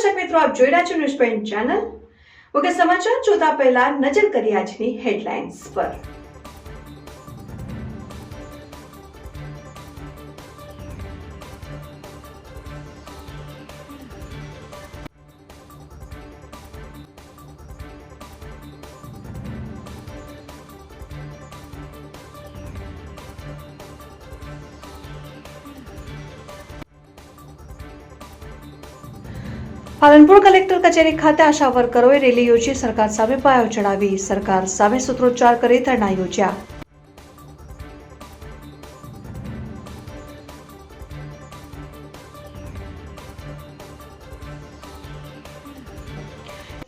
દર્શક મિત્રો, આપ જોઈ રહ્યા છો ન્યૂઝ પોઈન્ટ ચેનલ. ઓકે, સમાચાર જોતા પહેલા નજર કરીએ આજની હેડલાઇન્સ પર. પાલનપુર કલેક્ટર કચેરી ખાતે આશા વર્કરોએ રેલી યોજી સરકાર સામે પાયો ચડાવી સરકાર સામે સૂત્રોચ્ચાર કરી ધરણા યોજ્યા.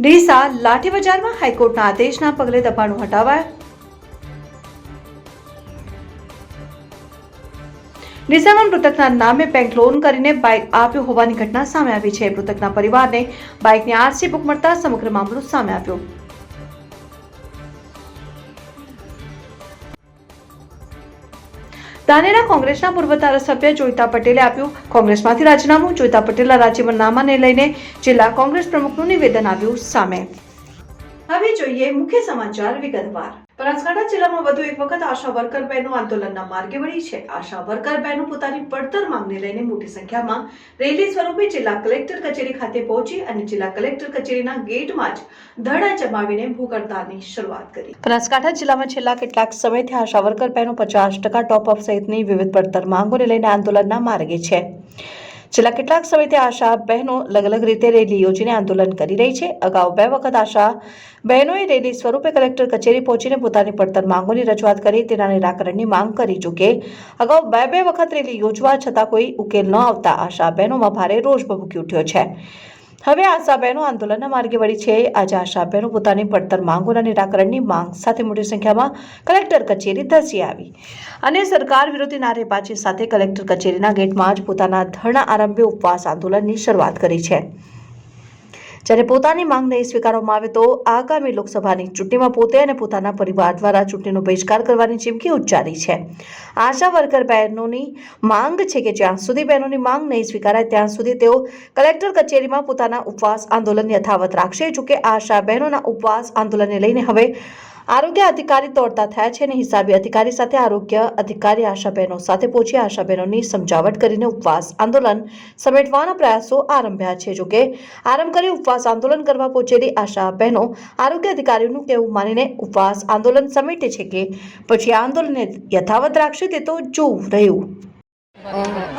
ડીસા લાઠી બજારમાં હાઈકોર્ટના આદેશના પગલે દબાણો હટાવાયા. ડીસામાં મૃતકના નામે બેંક લોન કરીને બાઇક આપ્યું હોવાની ઘટના સામે આવી છે. મૃતકના પરિવારને બાઇકની આરસી બુક મળતા સમગ્ર મામલો સામે આવ્યો. ધાનેરા કોંગ્રેસના પૂર્વ ધારાસભ્ય જોઈતા પટેલે આપ્યું કોંગ્રેસમાંથી રાજીનામું. જોઈતા પટેલના રાજીનામાને લઈને જિલ્લા કોંગ્રેસ પ્રમુખનું નિવેદન આવ્યું સામે. હવે જોઈએ મુખ્ય સમાચાર વિગતવાર. બનાસકાંઠા જિલ્લામાં વધુ એક વખત આશા વર્કર બહેનો આંદોલનના માર્ગે વળી છે. આશા વર્કર બહેનો પોતાની પડતર માંગને લઈને મોટી સંખ્યામાં રેલી સ્વરૂપે જિલ્લા કલેક્ટર કચેરી ખાતે પહોંચી અને જિલ્લા કલેક્ટર કચેરીના ગેટમાં જ ધરણા જમાવીને ભૂખ હડતાલની શરૂઆત કરી. બનાસકાંઠા જિલ્લામાં છેલ્લા કેટલાક સમયથી આશા વર્કર બહેનો 50% ટોપ અપ સહિતની વિવિધ પડતર માંગોને લઈને આંદોલનના માર્ગે છે. છેલ્લા કેટલાક સમયથી આશા બહેનો અલગ અલગ રીતે રેલી યોજીને આંદોલન કરી રહી છે. અગાઉ 2 વખત આશા બહેનોએ રેલી સ્વરૂપે કલેક્ટર કચેરી પહોંચીને પોતાની પડતર માંગોની રજૂઆત કરી તેના નિરાકરણની માંગ કરી. જોકે અગાઉ 2 વખત રેલી યોજવા છતાં કોઈ ઉકેલ ન આવતા આશા બહેનોમાં ભારે રોષ ભભૂકી ઉઠ્યો છે. હવે આશા બહેનો આંદોલનના માર્ગે વળી છે. આજે આશા બહેનો પોતાની પડતર માંગોના નિરાકરણની માંગ સાથે મોટી સંખ્યામાં કલેક્ટર કચેરી ધસી આવી અને સરકાર વિરોધી નારેબાજી સાથે કલેક્ટર કચેરીના ગેટમાં જ પોતાના ધરણા આરંભે ઉપવાસ આંદોલનની શરૂઆત કરી છે. જ્યારે પોતાની માંગ નહીં સ્વીકારવામાં આવે તો આગામી લોકસભાની ચૂંટણીમાં પોતે અને પોતાના પરિવાર દ્વારા ચૂંટણીનો બહિષ્કાર કરવાની ચીમકી ઉચ્ચારી છે. આશા વર્કર બહેનોની માંગ છે કે જ્યાં સુધી બહેનોની માંગ નહીં સ્વીકારાય ત્યાં સુધી તેઓ કલેક્ટર કચેરીમાં પોતાના ઉપવાસ આંદોલન યથાવત રાખશે. જોકે આશા બહેનોના ઉપવાસ આંદોલનને લઈને હવે આરોગ્ય અધિકારી દોડતા થયા છે અને હિસાબી અધિકારી સાથે આરોગ્ય અધિકારી આશા બહેનો સાથે પહોંચી આશા બહેનોની સમજાવટ કરીને ઉપવાસ આંદોલન સમેટવાના પ્રયાસો આરંભ્યા છે. જોકે આરંભ કરી ઉપવાસ આંદોલન કરવા પહોંચેલી આશા બહેનો આરોગ્ય અધિકારીનું કહેવું માનીને ઉપવાસ આંદોલન સમેટે છે કે પછી આંદોલનને યથાવત રાખશે તે તો જોવું રહ્યું.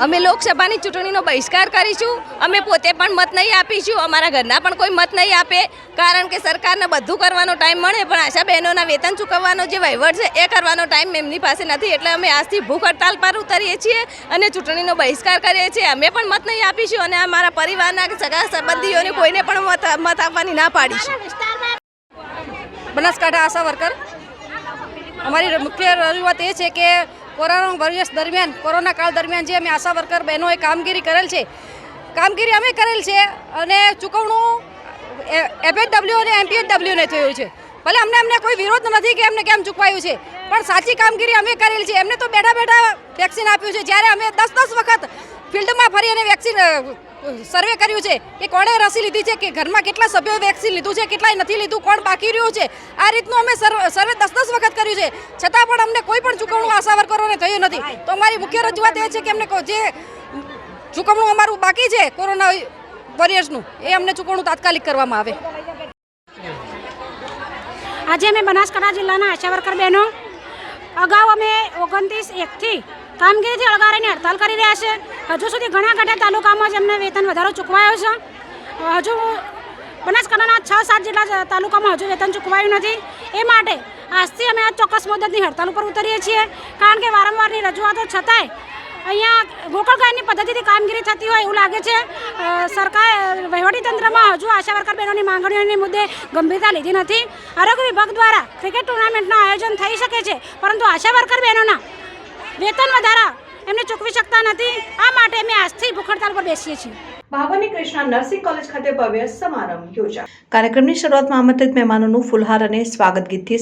અમે લોકસભાની ચૂંટણીનો બહિષ્કાર કરીશું. અમે પોતે પણ મત નહીં આપીશું. અમારા ઘરના પણ કોઈ મત નહીં આપે, કારણ કે સરકારને બધું કરવાનો ટાઈમ મળે પણ આશા બહેનોના વેતન ચૂકવવાનો જે વહીવટ છે એ કરવાનો ટાઈમ એમની પાસે નથી. એટલે અમે આજથી ભૂખ હડતાલ પર ઉતરીએ છીએ અને ચૂંટણીનો બહિષ્કાર કરીએ છીએ. અમે પણ મત નહીં આપીશું અને અમારા પરિવારના સગા સંબંધીઓને કોઈને પણ મત આપવાની ના પાડીશું. બનાસકાંઠા આશા વર્કર અમારી મુખ્ય રજૂઆત એ છે કે કોરોના વાયરસ દરમિયાન કોરોના કાળ દરમિયાન જે અમે આશા વર્કર બહેનોએ કામગીરી કરેલ છે, કામગીરી અમે કરેલ છે અને ચૂકવણું એફએચડબલ્યુ અને એમપીએચડબલ્યુને થયું છે. ભલે અમને કોઈ વિરોધ નથી કે એમને કેમ ચૂકવાયું છે, પણ સાચી કામગીરી અમે કરેલ છે. એમને તો બેઠા બેઠા વેક્સિન આપ્યું છે, જ્યારે અમે 10 વખત ફિલ્ડમાં ફરી અને વેક્સિન સર્વે કર્યું છે કે કોણે રસી લીધી છે, કે ઘરમાં કેટલા સભ્યોએ વેક્સિન લીધું છે, કેટલાય નથી લીધું, કોણ બાકી રહ્યું છે. આ રીતનું અમે સર્વે 10 વખત કર્યું છે, છતાં પણ અમને કોઈ પણ ચૂકવણું આશા વર્કરોને થયું નથી. તો અમારી મુખ્ય રજૂઆત એ છે કે અમને જે ચૂકવણું અમારું બાકી છે કોરોના વોરિયર્સનું એ અમને ચૂકવણું તાત્કાલિક કરવામાં આવે. આજે અમે બનાસકાંઠા જિલ્લાના આશા વર્કર બહેનો અગાઉ અમે 29/1થી કામગીરીથી અળગારીને હડતાલ કરી રહ્યા છે. હજુ સુધી ઘણા તાલુકામાં જ એમને વેતન વધારો ચૂકવાયો છે. હજુ બનાસકાંઠાના 6-7 જેટલા તાલુકામાં હજુ વેતન ચૂકવાયું નથી. એ માટે આજથી અમે આ ચોક્કસ મુદતની હડતાલ ઉપર ઉતરીએ છીએ, કારણ કે વારંવારની રજૂઆતો છતાંય અહીંયા ગોકળગાયની પદ્ધતિથી કામગીરી થતી હોય એવું લાગે છે. સરકાર વહીવટીતંત્રમાં હજુ આશા વર્કર બહેનોની માંગણીઓની મુદ્દે ગંભીરતા લીધી નથી. આરોગ્ય વિભાગ દ્વારા ક્રિકેટ ટુર્નામેન્ટનું આયોજન થઈ શકે છે, પરંતુ આશા વર્કર બહેનોના વેતન વધારા એમને ચૂકવી શકતા નથી. આ માટે અમે આજથી ભૂખ હડતાલ પર બેસીએ છીએ. ભાવની કૃષ્ણા નર્સિંગ કોલેજ ખાતે ભવ્ય સમારંભ યોજાયો. કાર્યક્રમની શરૂઆતમાં આમંત્રિત મહેમાનોનું ફુલહાર અને સ્વાગત ગીતથી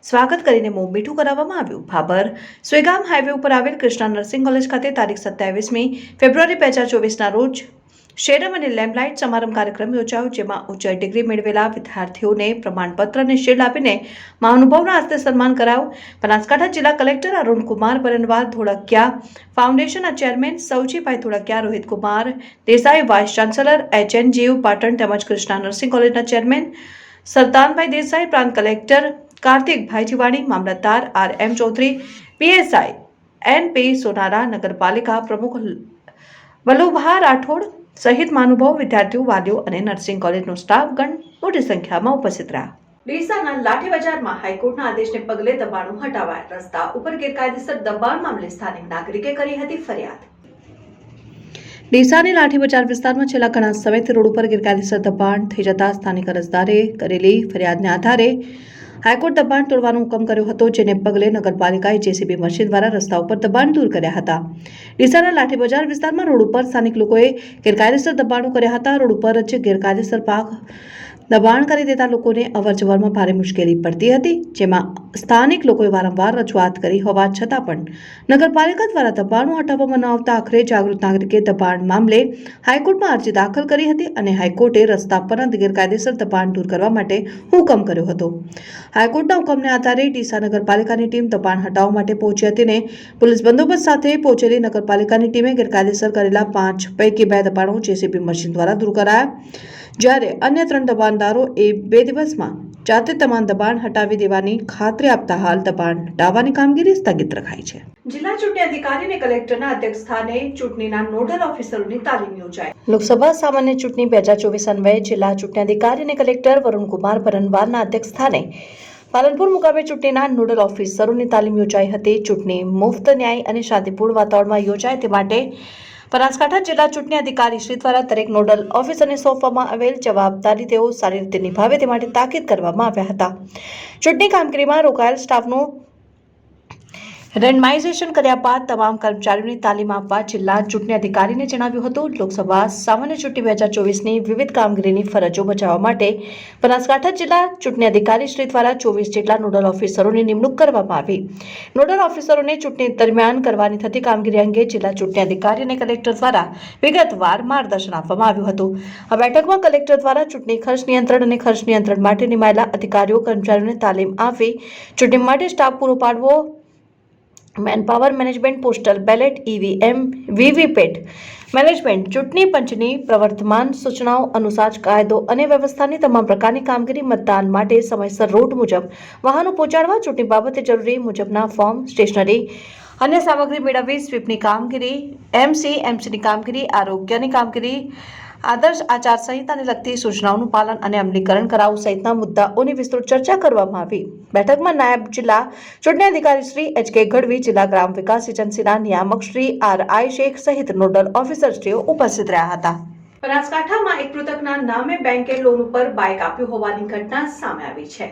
સ્વાગત કરીને મોં મીઠું કરાવવામાં આવ્યું. ભાભર સુઈગામ હાઈવે ઉપર આવેલ કૃષ્ણા નર્સિંગ કોલેજ ખાતે તારીખ 27મી ફેબ્રુઆરી 2024ના રોજ શેરમ અને લેમ્પલાઇટ સમારંભ કાર્યક્રમ યોજાયો, જેમાં ઉચ્ચ ડિગ્રી મેળવેલા વિદ્યાર્થીઓને પ્રમાણપત્ર અને શિલ્ડ આપીને મહાનુભાવના હસ્તે સન્માન કરાયું. બનાસકાંઠા જિલ્લા કલેક્ટર અરુણકુમાર બરનવાર ધોળકિયા, ફાઉન્ડેશનના chairman Saujibhai Dholakia, Rohitkumar Desai, vice chancellor HNGU Patan તેમજ કૃષ્ણા નર્સિંગ કોલેજના ચેરમેન સરદાનભાઈ દેસાઈ, પ્રાંત collector Kartikbhai Jivani, mamlatdar RM Chaudhary, PSI NP Sonara, નગરપાલિકા પ્રમુખ વલ્લુભા રાઠોડ સહિત મહાનુભાવો, વિદ્યાર્થીઓ, વાલીઓ અને નર્સિંગ કોલેજનો સ્ટાફગણ મોટી સંખ્યામાં ઉપસ્થિત રહ્યા. ડીસાના લાઠી બજારમાં હાઈકોર્ટના આદેશને પગલે દબાણો હટાવાયા. રસ્તા ઉપર ગેરકાયદેસર દબાણ મામલે સ્થાનિક નાગરિકે કરી હતી ફરિયાદ. ડીસાની લાઠી બજાર વિસ્તારમાં છેલ્લા ઘણા સમયથી રોડ ઉપર ગેરકાયદેસર દબાણ થઈ જતા સ્થાનિક અરજદારે કરેલી ફરિયાદને આધારે હાઈકોર્ટ દબાણ તોડવાનો હુકમ કર્યો હતો, જેને પગલે નગરપાલિકાએ JCB મશીન દ્વારા રસ્તા ઉપર દબાણ દૂર કર્યા હતા. ડીસાના લાઠી બજાર વિસ્તારમાં રોડ ઉપર સ્થાનિક લોકોએ ગેરકાયદેસર દબાણો કર્યા હતા. રોડ ઉપર જ ગેરકાયદેસર પાક દબાણ કરી દેતા લોકોને અવરજવરમાં ભારે મુશ્કેલી પડતી હતી, જેમાં સ્થાનિક લોકોએ વારંવાર રજૂઆત કરી હોવા છતાં પણ નગરપાલિકા દ્વારા દબાણો હટાવવામાં ન આવતા આખરે જાગૃત નાગરિકે દબાણ મામલે હાઈકોર્ટમાં અરજી દાખલ કરી હતી અને હાઈકોર્ટે રસ્તા પરના ગેરકાયદેસર દબાણ દૂર કરવા માટે હુકમ કર્યો હતો. હાઈકોર્ટના હુકમને આધારે ડીસા નગરપાલિકાની ટીમ દબાણ હટાવવા માટે પહોંચી હતી ને પોલીસ બંદોબસ્ત સાથે પહોંચેલી નગરપાલિકાની ટીમે ગેરકાયદેસર કરેલા 5 પૈકી 2 દબાણો JCB મશીન દ્વારા દૂર કરાયા, જ્યારે અન્ય 3 દબાણદારો એ 2 દિવસમાં જાતે તમામ દબાણ હટાવી દેવાની ખાતરી આપતા હાલ દબાણ હટાવવાની કામગીરી સ્થગિત રખાઈ છે. જિલ્લા ચૂંટણી અધિકારી અને કલેક્ટરના અધ્યક્ષ સ્થાને ચૂંટણીના નોડલ ઓફિસરોની તાલીમ યોજાઈ. લોકસભા સામાન્ય ચૂંટણી 2024 અન્વયે જિલ્લા ચૂંટણી અધિકારી અને કલેક્ટર અરુણકુમાર બરનવારના અધ્યક્ષ સ્થાને પાલનપુર મુકામે ચૂંટણીના નોડલ ઓફિસરોની તાલીમ યોજાઈ હતી. ચૂંટણી મુક્ત, ન્યાયી અને શાંતિપૂર્ણ વાતાવરણમાં યોજાય તે માટે બનાસકાંઠા જિલ્લા ચૂંટણી અધિકારી શ્રી દ્વારા દરેક નોડલ ઓફિસરને સોંપવામાં આવેલ જવાબદારી તેઓ સારી રીતે નિભાવે તે માટે તાકીદ કરવામાં આવ્યા હતા. ચૂંટણી કામગીરીમાં રોકાયેલ સ્ટાફનું રેન્ડમાઇઝેશન કર્યા બાદ તમામ કર્મચારીઓને તાલીમ આપવા જિલ્લા ચૂંટણી અધિકારીને જણાવ્યું હતું. લોકસભા સામાન્ય ચૂંટણી 2024ની વિવિધ કામગીરીની ફરજો બજાવવા માટે બનાસકાંઠા જિલ્લા ચૂંટણી અધિકારી શ્રી દ્વારા 24 જેટલા નોડલ ઓફિસરોની નિમણૂક કરવામાં આવી. નોડલ ઓફિસરોને ચૂંટણી દરમિયાન કરવાની થતી કામગીરી અંગે જિલ્લા ચૂંટણી અધિકારી અને કલેક્ટર દ્વારા વિગતવાર માર્ગદર્શન આપવામાં આવ્યું હતું. આ બેઠકમાં કલેક્ટર દ્વારા ચૂંટણી ખર્ચ નિયંત્રણ અને ખર્ચ નિયંત્રણ માટે નિમાયેલા અધિકારીઓ કર્મચારીઓને તાલીમ આપી ચૂંટણી માટે સ્ટાફ પૂરો પાડવો, manpower management, postal ballot, EVM, VVPAT management, ચૂંટણી પંચની પ્રવર્તમાન સૂચનાઓ અનુસાર કાયદો અને વ્યવસ્થાની તમામ પ્રકારની કામગીરી, મતદાન માટે સમયસર રૂટ મુજબ વાહનો પહોંચાડવા, ચૂંટણી બાબતે જરૂરી મુજબના ફોર્મ, સ્ટેશનરી, અન્ય સામગ્રી મેળવવી, સ્વીપની કામગીરી, MCની કામગીરી, આરોગ્યની કામગીરી, આદર્શ આચાર સંહિતાને લગતી સૂચનાઓનું પાલન અને અમલીકરણ કરાવવું સહિતના મુદ્દાઓની વિસ્તૃત ચર્ચા કરવામાં આવી. બેઠકમાં નાયબ જિલ્લા ચૂંટણી અધિકારી શ્રી HK ગઢવી, જિલ્લા ગ્રામ વિકાસ એજન્સીના નિયામક શ્રી RI શેખ સહિત નોડલ ઓફિસરશ્રીઓ ઉપસ્થિત રહ્યા હતા. બનાસકાંઠામાં એક મૃતકના નામે બેંકે લોન ઉપર બાઇક આપ્યું હોવાની ઘટના સામે આવી છે.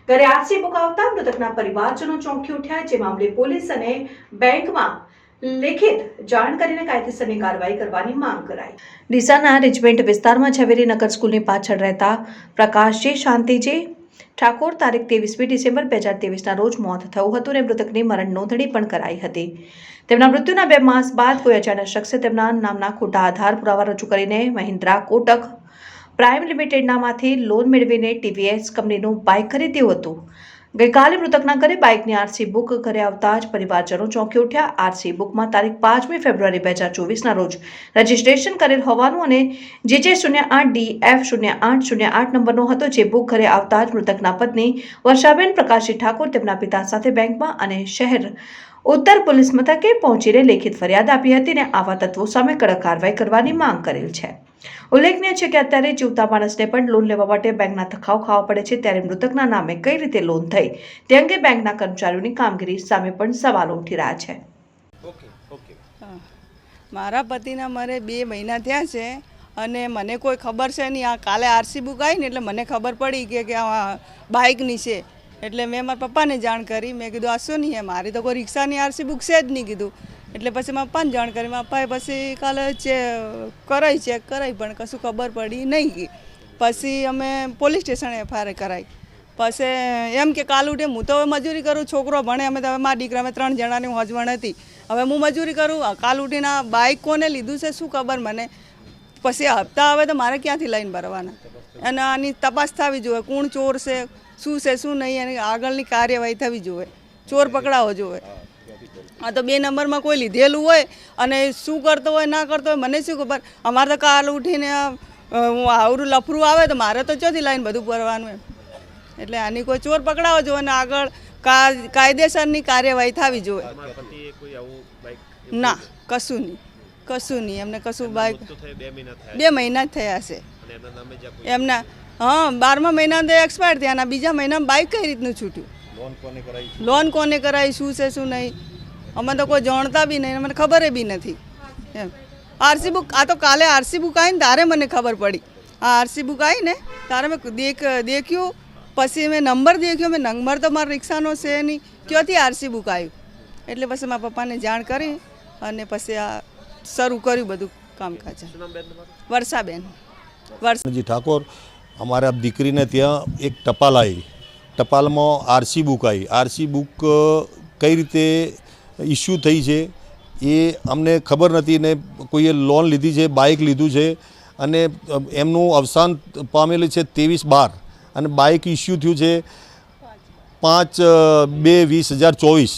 ઘરે RC બુક આવતા મૃતકના પરિવારજનો ચોંકી ઉઠ્યા, જે મામલે પોલીસ અને બેંકમાં લેખિત જાણ કરીને કાયદેસરની કાર્યવાહી કરવાની માંગ કરાઈ. ડીસાના રેજમેન્ટ વિસ્તારમાં ઝવેરી નગર સ્કૂલની પાછળ રહેતા પ્રકાશજી શાંતિજી ઠાકોર તારીખ 23મી ડિસેમ્બર 2023ના રોજ મોત થયું હતું અને મૃતકની મરણ નોંધણી પણ કરાઈ હતી. તેમના મૃત્યુના 2 માસ બાદ કોઈ અજાણ્યા શખ્સે તેમના નામના ખોટા આધાર પુરાવા રજૂ કરીને મહિન્દ્રા કોટક પ્રાઇમ લિમિટેડનામાંથી લોન મેળવીને TVS કંપનીનું બાઇક ખરીદ્યું હતું. ગઈકાલે મૃતકના ઘરે બાઇકની RC બુક ઘરે આવતા જ પરિવારજનો ચોંકી ઉઠ્યા. RC બુકમાં તારીખ 5મી ફેબ્રુઆરી 2024ના રોજ રજીસ્ટ્રેશન કરેલ હોવાનું અને JJ08DF0808 નંબરનો હતો. જે બુક ઘરે આવતા જ મૃતકના પત્ની વર્ષાબેન પ્રકાશજી ઠાકોર તેમના પિતા સાથે બેંકમાં અને શહેર ઉત્તર પોલીસ મથકે પહોંચીને લેખિત ફરિયાદ આપી હતી અને આવા તત્વો સામે કડક કાર્યવાહી કરવાની માંગ કરેલ છે. ઉલ્લેખનીય છે કે અત્યારે જીવતા માણસને પણ લોન લેવા માટે બેંકના ધક્કાઓ ખાવા પડે છે, ત્યારે મૃતકના નામે કઈ રીતે લોન થઈ તે અંગે બેંકના કર્મચારીઓની કામગીરી સામે પણ સવાલો ઉઠી રહ્યા છે. મારા પતિના મારે 2 મહિના થયા છે અને મને કોઈ ખબર છે નહીં. આ કાલે RC બુક આવી ને એટલે મને ખબર પડી કે આ બાઇકની છે, એટલે મેં મારા પપ્પાને જાણ કરી. મેં કીધું આ શું નહીં, મારી તો કોઈ રિક્ષાની RC બુક છે જ નહીં કીધું. એટલે પછી મારા પપ્પાને જાણ કરી. મારા પપ્પાએ પછી કાલે ચેક કરાઈ પણ કશું ખબર પડી નહીં. પછી અમે પોલીસ સ્ટેશને FIR કરાવી. પછી એમ કે કાલ ઉઠે હું તો હવે મજૂરી કરું, છોકરો ભણે, અમે તો હવે મારા દીકરા અમે 3 જણાની હોજવણ હતી. હવે હું મજૂરી કરું, કાલ ઉઠીને બાઇક કોને લીધું છે શું ખબર મને. પછી હપ્તા આવે તો મારે ક્યાંથી લઈને ભરવાના? અને આની તપાસ થવી જોઈએ, કોણ ચોર છે, શું નહીં, એની આગળની કાર્યવાહી થવી જોઈએ, ચોર પકડાવો જોઈએ. આ તો 2 નંબરમાં કોઈ લીધેલું હોય અને શું કરતો હોય ના કરતો હોય મને શું ખબર. અમારે તો કાલ ઉઠીને આવરું લફરું આવે તો મારે તો ચોથી લાઈન બધું ભરવાનું એમ. એટલે આની કોઈ ચોર પકડાવો જોઈએ અને આગળ કાયદેસરની કાર્યવાહી થવી જોઈએ. ના, કશું નહીં. એમને કશું બાઇક 2 મહિના જ થયા છે એમના. હા, 12મા મહિના એક્સપાયર થયા. બીજા મહિનામાં બાઇક કઈ રીતનું છૂટ્યું? લોન કોને કરાવી, શું છે શું નહીં, અમે તો કોઈ જાણતા બી નહીં, મને ખબર બી નથી એમ. આરસી બુક, આ તો કાલે આરસી બુક આવી ને તારે મને ખબર પડી. આ આરસી બુક આવી ને તારે મેં દેખ્યું, પછી મેં નંબર દેખ્યો. મેં નંબર તો મારા રિક્ષાનો છે નહીં, ક્યાંથી આરસી બુક આવ્યું? એટલે પછી મારા પપ્પાને જાણ કરી અને પછી આ શરૂ કર્યું બધું કામકાજ. વર્ષાબેન ઠાકોર. અમારા દીકરીને ત્યાં એક ટપાલ આવી, ટપાલમાં આરસી બુક આવી. આરસી બુક કઈ રીતે ઇસ્યુ થઈ છે એ અમને ખબર નથી ને કોઈએ લોન લીધી છે, બાઇક લીધું છે અને એમનું અવસાન પામેલું છે 23/12 અને બાઇક ઇસ્યુ થયું છે 5/2/2024.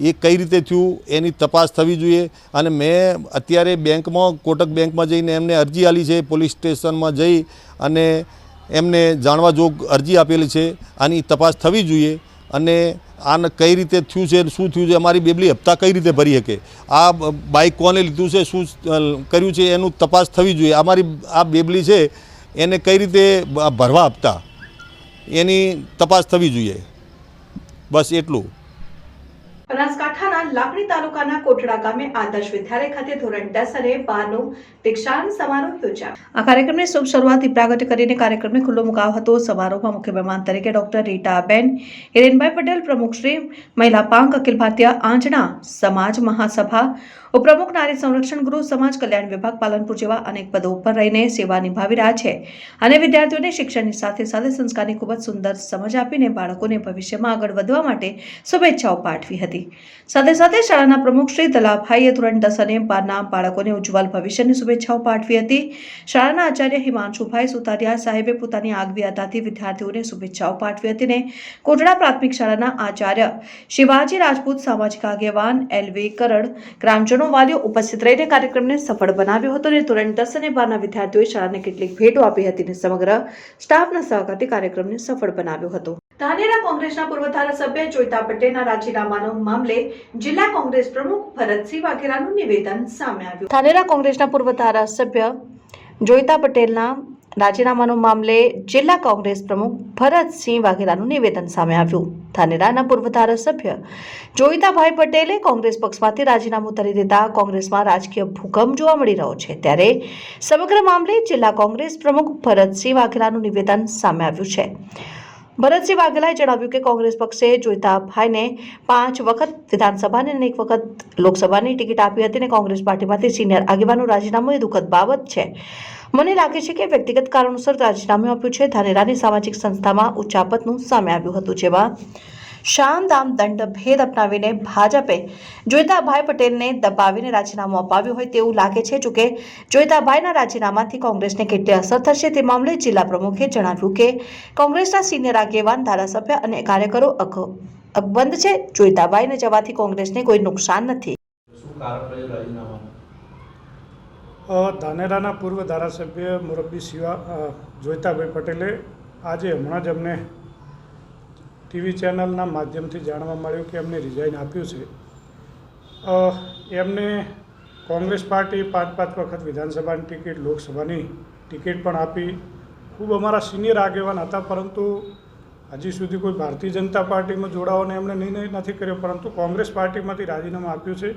એ કઈ રીતે થયું એની તપાસ થવી જોઈએ. અને મેં અત્યારે બેંકમાં, કોટક બેંકમાં જઈને એમને અરજી આપી છે, પોલીસ સ્ટેશનમાં જઈ અને એમને જાણવા જોગ અરજી આપેલી છે. આની તપાસ થવી જોઈએ અને આને કઈ રીતે થયું છે, શું થયું છે, અમારી બેબલી હપ્તા કઈ રીતે ભરી શકે, આ બાઇક કોને લીધું છે, શું કર્યું છે, એનું તપાસ થવી જોઈએ. અમારી આ બેબલી છે એને કઈ રીતે ભરવા હપ્તા એની તપાસ થવી જોઈએ. બસ એટલું. બનાસકાંઠાના લાખણી તાલુકાના કોટડા ગામે આદર્શ વિદ્યાલય ખાતે ધોરણ 10 અને 12નો દીક્ષાંત સમારોહ યોજાયો. આ કાર્યક્રમની શુભ શરૂઆત પ્રાગટ્ય કરીને કાર્યક્રમને ખુલ્લો મુકાયો હતો. સમારોહમાં મુખ્ય મહેમાન તરીકે ડોક્ટર રીટાબેન હિરેનભાઈ પટેલ, પ્રમુખ શ્રી મહિલા પાંખ, અખિલ ભારતીય આંજણા સમાજ મહાસભા, ઉપપ્રમુખ નારી સંરક્ષણ ગૃહ, સમાજ કલ્યાણ વિભાગ, પાલનપુર જેવા અનેક પદો ઉપર રહીને સેવા નિભાવી રહ્યા છે અને વિદ્યાર્થીઓને શિક્ષણની સાથે સાથે સંસ્કારની ખૂબ જ સુંદર સમજ આપીને બાળકોને ભવિષ્યમાં આગળ વધવા માટે શુભેચ્છાઓ પાઠવી હતી. સાથે સાથે શાળાના પ્રમુખ શ્રી દલાભાઈએ ધોરણ 10 અને 12ના બાળકોને ઉજ્જવલ ભવિષ્યની શુભેચ્છાઓ પાઠવી હતી. શાળાના આચાર્ય હિમાંશુભાઈ સુતારિયા સાહેબે પોતાની આગવી અદાથી વિદ્યાર્થીઓને શુભેચ્છાઓ પાઠવી હતી ને કોટડા પ્રાથમિક શાળાના આચાર્ય શિવાજી રાજપૂત, સામાજિક આગેવાન એલવી કરડ, ગ્રામજનો, વાલીઓ ઉપસ્થિત રહીને કાર્યક્રમને સફળ બનાવ્યો હતો અને ધોરણ 10 અને 12ના વિદ્યાર્થીઓએ શાળાને કેટલીક ભેટો આપી હતી અને સમગ્ર સ્ટાફના સહકારથી કાર્યક્રમને સફળ બનાવ્યો હતો. ધાનેરા કોંગ્રેસના પૂર્વ ધારાસભ્ય જોઈતા પટેલના રાજીનામાનો મામલે જિલ્લા કોંગ્રેસ પ્રમુખ ભરતસિંહ વાઘેલાનું નિવેદન સામે આવ્યું. ધાનેરા કોંગ્રેસના પૂર્વ ધારાસભ્ય જોઈતા પટેલના રાજીનામાનો મામલે જિલ્લા કોંગ્રેસ પ્રમુખ ભરતસિંહ વાઘેલાનું નિવેદન સામે આવ્યું. ધાનેરાના પૂર્વ ધારાસભ્ય જોઈતાભાઈ પટેલે કોંગ્રેસ પક્ષમાંથી રાજીનામું કરી દેતા કોંગ્રેસમાં રાજકીય ભૂકંપ જોવા મળી રહ્યો છે. ત્યારે સમગ્ર મામલે જિલ્લા કોંગ્રેસ પ્રમુખ ભરતસિંહ વાઘેલાનું નિવેદન સામે આવ્યું છે. ભરતસિંહ વાઘેલાએ જણાવ્યું કે કોંગ્રેસ પક્ષે જોઈતાભાઈને 5 વખત વિધાનસભાની અને 1 વખત લોકસભાની ટિકિટ આપી હતી અને કોંગ્રેસ પાર્ટીમાંથી સિનિયર આગેવાનું રાજીનામું એ દુઃખદ બાબત છે. મને લાગે છે કે વ્યક્તિગત કારણોસર રાજીનામું આપ્યું છે. ધાનેરાની સામાજિક સંસ્થામાં ઉચ્ચાપતનું સામે આવ્યું હતું, જેમાં શાનદામ દંડ ભેદ અપનાવીને ભાજપે જોઈતાભાઈ પટેલને દબાવીને રાજીનામું અપાવ્યું હોય તેવું લાગે છે. જોકે જોઈતાભાઈના રાજીનામાથી કોંગ્રેસને કેટલી અસર થશે તે મામલે જિલ્લા પ્રમુખે જણાવ્યું કે કોંગ્રેસના સિનિયર આગેવાન, ધારાસભ્ય અને કાર્યકરો અકબંધ છે. જોઈતાભાઈને જવાથી કોંગ્રેસને કોઈ નુકસાન નથી. ધાનેરાના પૂર્વ ધારાસભ્ય મુરબ્બી જોઈતાભાઈ પટેલે આજે હમણાં જ અમને ટીવી ચેનલના માધ્યમથી જાણવા મળ્યું કે એમને રિઝાઇન આપ્યું છે. એમને કોંગ્રેસ પાર્ટી 5 વખત વિધાનસભાની ટિકિટ, લોકસભાની ટિકિટ પણ આપી. ખૂબ અમારા સિનિયર આગેવાન હતા, પરંતુ હજી સુધી કોઈ ભારતીય જનતા પાર્ટીમાં જોડાવાનો એમણે નિર્ણય નથી કર્યો, પરંતુ કોંગ્રેસ પાર્ટીમાંથી રાજીનામું આપ્યું છે.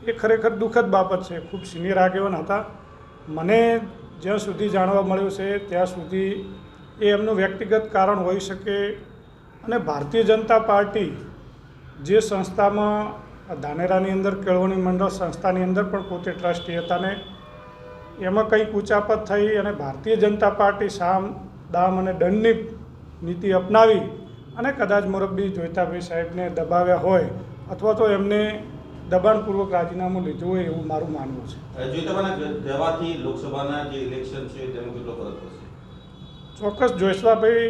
એ ખરેખર દુઃખદ બાબત છે. ખૂબ સિનિયર આગેવાન હતા. મને જ્યાં સુધી જાણવા મળ્યું છે ત્યાં સુધી એ એમનું વ્યક્તિગત કારણ હોઈ શકે અને ભારતીય જનતા પાર્ટી જે સંસ્થામાં ધાનેરાની અંદર કેળવણી મંડળ સંસ્થાની અંદર પણ પોતે ટ્રસ્ટી હતા ને એમાં કંઈક ઉચાપત થઈ અને ભારતીય જનતા પાર્ટી સામ, દામ અને દંડની નીતિ અપનાવી અને કદાચ મુરબ્બી જોઈતાભાઈ સાહેબને દબાવ્યા હોય અથવા તો એમને દબાણપૂર્વક રાજીનામું લીધું હોય એવું મારું માનવું છે. જોઈતાભાઈના જવાથી લોકસભાના જે ઇલેક્શન છે તેનો કેટલો ફરક પડશે? ચોક્કસ જોઈસલાભાઈ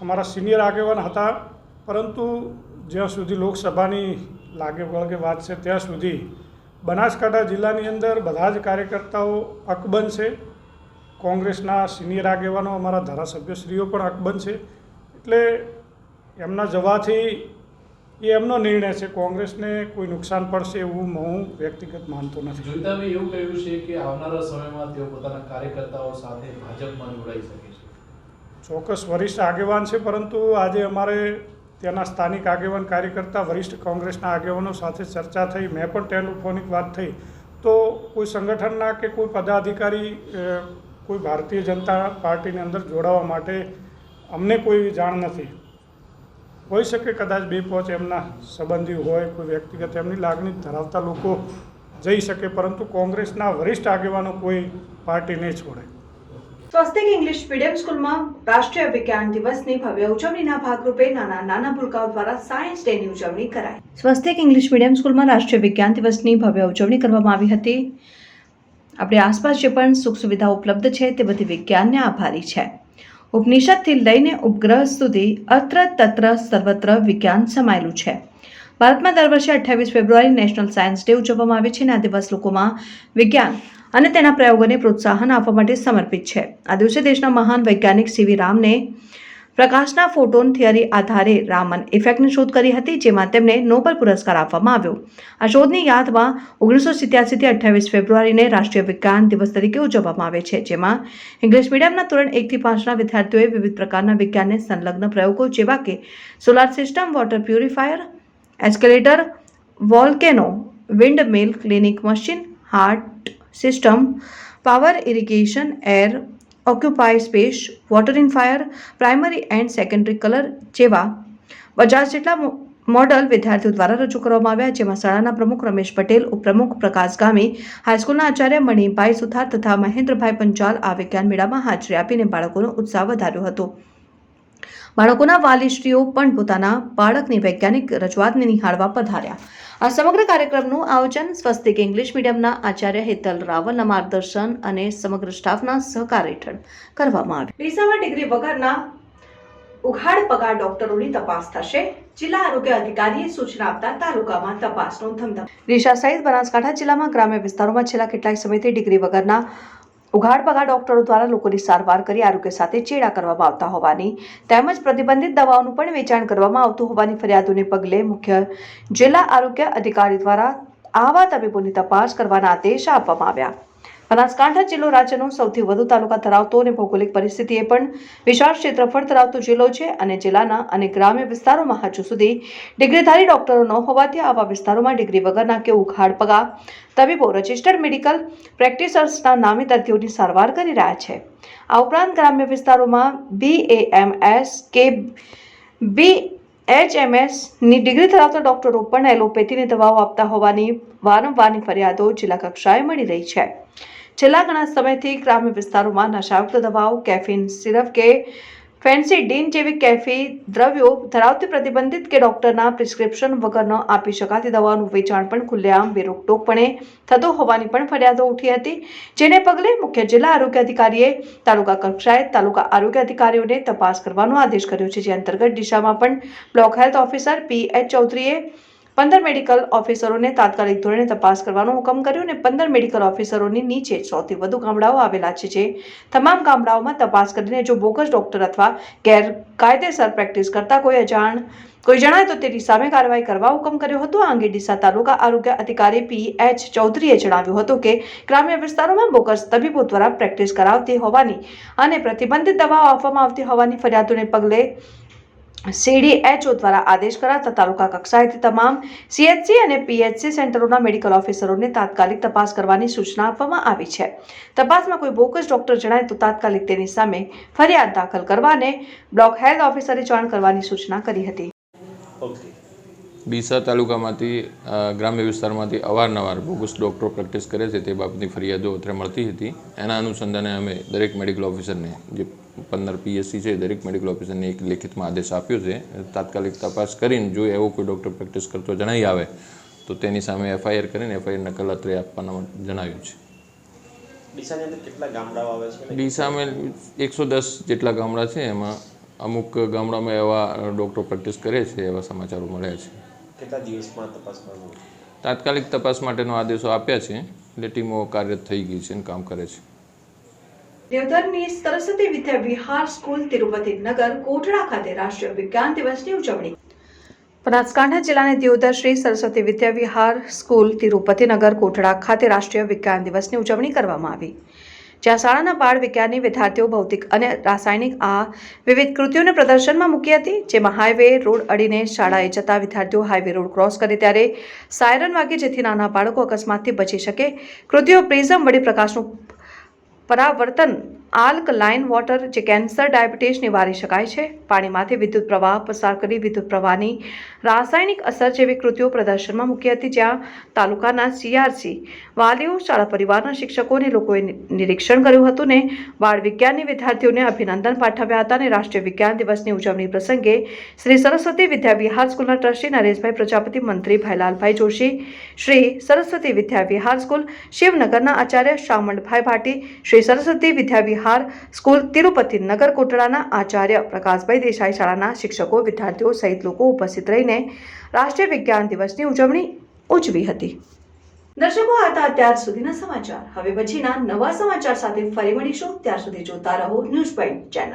અમારા સિનિયર આગેવાન હતા, પરંતુ જ્યાં સુધી લોકસભાની લાગે વળગે વાત છે ત્યાં સુધી બનાસકાંઠા જિલ્લાની અંદર બધા જ કાર્યકર્તાઓ અકબંધ છે. કોંગ્રેસના સિનિયર આગેવાનો અમારા ધારાસભ્યશ્રીઓ પણ અકબંધ છે. એટલે એમના જવાથી એ એમનો નિર્ણય છે. કોંગ્રેસને કોઈ નુકસાન પડશે એવું હું વ્યક્તિગત માનતો નથી. જોઈતાભાઈ એવું કહ્યું છે કે આવનારા સમયમાં તેઓ પોતાના કાર્યકર્તાઓ સાથે ભાજપમાં જોડાઈ શકે છે. ચોક્કસ વરિષ્ઠ આગેવાન છે, પરંતુ આજે અમારે ત્યાંના સ્થાનિક આગેવાન કાર્યકર્તા વરિષ્ઠ કોંગ્રેસના આગેવાનો સાથે ચર્ચા થઈ, મેં પણ ટેલિફોનિક વાત થઈ, તો કોઈ સંગઠનના કે કોઈ પદાધિકારી કોઈ ભારતીય જનતા પાર્ટીની અંદર જોડાવા માટે અમને કોઈ જાણ નથી. હોઈ શકે કદાચ 2-5 એમના સંબંધી હોય, કોઈ વ્યક્તિગત એમની લાગણી ધરાવતા લોકો જઈ શકે, પરંતુ કોંગ્રેસના વરિષ્ઠ આગેવાનો કોઈ પાર્ટી નહીં છોડે. સ્વસ્તિક ઇંગ્લિશ મીડિયમ સ્કૂલમાં રાષ્ટ્રીય વિજ્ઞાન દિવસની ભવ્ય ઉજવણીના ભાગરૂપે નાના ભૂલકાઓ દ્વારા સાયન્સ ડેની ઉજવણી કરાઈ. સ્વસ્તિક ઇંગ્લિશ મીડિયમ સ્કૂલમાં રાષ્ટ્રીય વિજ્ઞાન દિવસની ભવ્ય ઉજવણી કરવામાં આવી હતી. આપણી આસપાસ જે પણ સુખ સુવિધાઓ ઉપલબ્ધ છે તે બધી વિજ્ઞાનને આભારી છે. ઉપનિષદથી લઈને ઉપગ્રહ સુધી અત્ર તત્ર સર્વત્ર વિજ્ઞાન સમાયેલું છે. ભારતમાં દર વર્ષે 28 ફેબ્રુઆરી નેશનલ સાયન્સ ડે ઉજવવામાં આવે છે અને આ દિવસ લોકોમાં વિજ્ઞાન અને તેના પ્રયોગોને પ્રોત્સાહન આપવા માટે સમર્પિત છે. આ દિવસે દેશના મહાન વૈજ્ઞાનિક સીવી રામને પ્રકાશના ફોટોન થિયરી આધારે રામન ઇફેક્ટની શોધ કરી હતી, જેમાં તેમને નોબેલ પુરસ્કાર આપવામાં આવ્યો. આ શોધની યાદમાં 1987 થી 28 ફેબ્રુઆરીને રાષ્ટ્રીય વિજ્ઞાન દિવસ તરીકે ઉજવવામાં આવે છે, જેમાં ઇંગ્લિશ મીડિયમના ધોરણ 1 થી 5ના વિદ્યાર્થીઓએ વિવિધ પ્રકારના વિજ્ઞાનને સંલગ્ન પ્રયોગો જેવા કે solar system, water purifier, escalator, volcano, windmill, clinic machine, heart system, power irrigation, air occupy space, water in fire, primary and secondary colour જેવા 50 જેટલા મોડલ વિદ્યાર્થીઓ દ્વારા રજૂ કરવામાં આવ્યા, જેમાં શાળાના પ્રમુખ રમેશ પટેલ, ઉપપ્રમુખ પ્રકાશ ગામી, હાઈસ્કૂલના આચાર્ય મણિભાઈ સુથાર તથા મહેન્દ્રભાઈ પંચાલ આ વિજ્ઞાન મેળામાં હાજરી આપીને બાળકોનો ઉત્સાહ વધાર્યો હતો. બાળકોના વાલીશ્રીઓ પણ પોતાના બાળકની વૈજ્ઞાનિક રજૂઆતને નિહાળવા પધાર્યા. આ સમગ્ર કાર્યક્રમનું આયોજન સ્વસ્તિક ઇંગ્લિશ મીડિયમના આચાર્ય હેતલ રાવલના માર્ગદર્શન અને સમગ્ર સ્ટાફના સહકાર હેઠળ કરવામાં આવ્યું. ડીસામાં ડિગ્રી વગરના ઉઘાડ પગાર ડોક્ટરોની તપાસ થશે. જિલ્લા આરોગ્ય અધિકારીએ સૂચના આપતા તાલુકામાં તપાસનો ધમધમ. ડીસા સહિત બનાસકાંઠા જિલ્લામાં ગ્રામ્ય વિસ્તારોમાં છેલ્લા કેટલાક સમયથી ડિગ્રી વગરના ઉઘાડ પગાર ડોક્ટરો દ્વારા લોકોની સારવાર કરી આરોગ્ય સાથે ચેડા કરવામાં આવતા હોવાની તેમજ પ્રતિબંધિત દવાઓનું પણ વેચાણ કરવામાં આવતું હોવાની ફરિયાદોને પગલે મુખ્ય જિલ્લા આરોગ્ય અધિકારી દ્વારા આવા તબીબોની તપાસ કરવાના આદેશ આપવામાં આવ્યા. બનાસકાંઠા જિલ્લો રાજ્યનો સૌથી વધુ તાલુકા ધરાવતો અને ભૌગોલિક પરિસ્થિતિએ પણ વિશાળ ક્ષેત્રફળ ધરાવતો જિલ્લો છે અને જિલ્લાના અને ગ્રામ્ય વિસ્તારોમાં હજુ સુધી ડિગ્રીધારી ડોક્ટરો ન હોવાથી આવા વિસ્તારોમાં ડિગ્રી વગરના કે ઉઘાડ પગાર તબીબો રજિસ્ટર્ડ મેડિકલ પ્રેક્ટિશનર્સના નામે દર્દીઓની સારવાર કરી રહ્યા છે. આ ઉપરાંત ગ્રામ્ય વિસ્તારોમાં BAMS કે BHMSની ડિગ્રી ધરાવતા ડોક્ટરો પણ એલોપેથીની દવાઓ આપતા હોવાની વારંવારની ફરિયાદો જિલ્લા કક્ષાએ મળી રહી છે. છેલ્લા ઘણા સમયથી ગ્રામ્ય વિસ્તારોમાં નશાયુક્ત દવાઓ, કેફીન સિરપ કે ફેન્સીડીન જેવી કેફી દ્રવ્યો ધરાવતી પ્રતિબંધિત કે ડોક્ટરના પ્રિસ્ક્રિપ્શન વગર ન આપી શકાતી દવાઓનું વેચાણ પણ ખુલ્લેઆમ બેરોકટોકપણે થતું હોવાની પણ ફરિયાદો ઉઠી હતી, જેને પગલે મુખ્ય જિલ્લા આરોગ્ય અધિકારીએ તાલુકા કક્ષાએ તાલુકા આરોગ્ય અધિકારીઓને તપાસ કરવાનો આદેશ કર્યો છે. જે અંતર્ગત ડીસામાં પણ બ્લોક હેલ્થ ઓફિસર PH ચૌધરીએ 15 મેડિકલ ઓફિસરોને તાત્કાલિક ધોરણે તપાસ કરવાનો હુકમ કર્યો અને 15 મેડિકલ ઓફિસરોની નીચે 100 થી વધુ ગામડાઓ આવેલા છે, જે તમામ ગામડાઓમાં તપાસ કરીને જો બોગસ ડોક્ટર અથવા ગેરકાયદેસર પ્રેક્ટિસ કરતા કોઈ જણાય તો તેની સામે કાર્યવાહી કરવા હુકમ કર્યો હતો. આ અંગે ડીસા તાલુકા આરોગ્ય અધિકારી PH ચૌધરીએ જણાવ્યું હતું કે ગ્રામ્ય વિસ્તારોમાં બોગસ તબીબો દ્વારા પ્રેક્ટિસ કરાવતી હોવાની અને પ્રતિબંધિત દવાઓ આપવામાં આવતી હોવાની ફરિયાદોને પગલે CDHO દ્વારા આદેશ કરાતા તાલુકા કક્ષાએથી તમામ CHC અને PHC સેન્ટરોના મેડિકલ ઓફિસરોને તાત્કાલિક તપાસ કરવાની સૂચના આપવામાં આવી છે. તપાસમાં કોઈ બોગસ ડોક્ટર જણાય તો તાત્કાલિક તેની સામે ફરિયાદ દાખલ કરવા અને બ્લોક હેલ્થ ઓફિસરે જાણ કરવાની સૂચના કરી હતી. ડીસા તાલુકામાંથી ગ્રામ્ય વિસ્તારમાંથી અવારનવાર બોગસ ડૉક્ટરો પ્રેક્ટિસ કરે છે તે બાબતની ફરિયાદો અત્રે મળતી હતી. એના અનુસંધાને અમે દરેક મેડિકલ ઓફિસરને જે 15 PSC છે દરેક મેડિકલ ઓફિસરને એક લેખિતમાં આદેશ આપ્યો છે. તાત્કાલિક તપાસ કરીને જો એવો કોઈ ડૉક્ટર પ્રેક્ટિસ કરતો જણાઈ આવે તો તેની સામે એફઆઈઆર કરીને એફઆઈઆર નકલ આપવાના જણાવ્યું છે. ડીસાની અંદર કેટલા ગામડાઓ આવે છે? ડીસામાં 110 જેટલા ગામડા છે, એમાં અમુક ગામડામાં એવા ડૉક્ટરો પ્રેક્ટિસ કરે છે એવા સમાચારો મળ્યા છે. કેટલા દિવસમાં તપાસ કરવું? તાત્કાલિક તપાસ માટેનો આદેશો આપ્યા છે, એટલે ટીમો કાર્યરત થઈ ગઈ છે અને કામ કરે છે. દેવધરની સરસ્વતી વિદ્યા વિહાર સ્કૂલ તિરુપતિ નગર કોટડા ખાતે રાષ્ટ્રીય વિજ્ઞાન દિવસની ઉજવણી. બનાસકાંઠા જિલ્લાની દેવધર શ્રી સરસ્વતી વિદ્યા વિહાર સ્કૂલ તિરુપતિનગર કોટડા ખાતે રાષ્ટ્રીય વિજ્ઞાન દિવસની ઉજવણી કરવામાં આવી, જ્યાં શાળાના બાળ વિજ્ઞાનની વિદ્યાર્થીઓ ભૌતિક અને રાસાયણિક વિવિધ કૃતિઓને પ્રદર્શનમાં મૂકી હતી, જેમાં હાઈવે રોડ અડીને શાળાએ જતા વિદ્યાર્થીઓ હાઈવે રોડ ક્રોસ કરે ત્યારે સાયરન વાગે, જેથી નાના બાળકો અકસ્માતથી બચી શકે. કૃતિઓ પ્રિઝમ વડે પ્રકાશનું પરાવર્તન, આલ્કલાઇન વોટર, જે કેન્સર, ડાયાબિટીસ નિવારી શકાય છે, પાણીમાંથી વિદ્યુત પ્રવાહ પસાર કરી વિદ્યુત પ્રવાહની રાસાયણિક અસર જેવી કૃતિઓ પ્રદર્શનમાં મૂકી હતી, જ્યાં તાલુકાના CRC વાલીઓ, શાળા પરિવારના શિક્ષકો અને લોકોએ નિરીક્ષણ કર્યું હતું ને બાળ વિજ્ઞાનની વિદ્યાર્થીઓને અભિનંદન પાઠવ્યા હતા. અને રાષ્ટ્રીય વિજ્ઞાન દિવસની ઉજવણી પ્રસંગે શ્રી સરસ્વતી વિદ્યા વિહાર સ્કૂલના ટ્રસ્ટી નરેશભાઈ પ્રજાપતિ, મંત્રી ભાઈલાલભાઈ જોશી, શ્રી સરસ્વતી વિદ્યા વિહાર સ્કૂલ શિવનગરના આચાર્ય શામળભાઈ ભાટી, શ્રી સરસ્વતી વિદ્યા વિહાર સ્કૂલ તિરુપતિ નગર કોટડાના આચાર્ય પ્રકાશભાઈ દેસાઈ, શાળાના શિક્ષકો, વિદ્યાર્થીઓ સહિત લોકો ઉપસ્થિત રહીને રાષ્ટ્રીય વિજ્ઞાન દિવસની ઉજવણી ઉજવી હતી. દર્શકો, આ હતા અત્યાર સુધીના સમાચાર. હવે પછીના નવા સમાચાર સાથે ફરી મળીશું. ત્યાર સુધી જોતા રહો ન્યૂઝ પોઈન્ટ ચેનલ.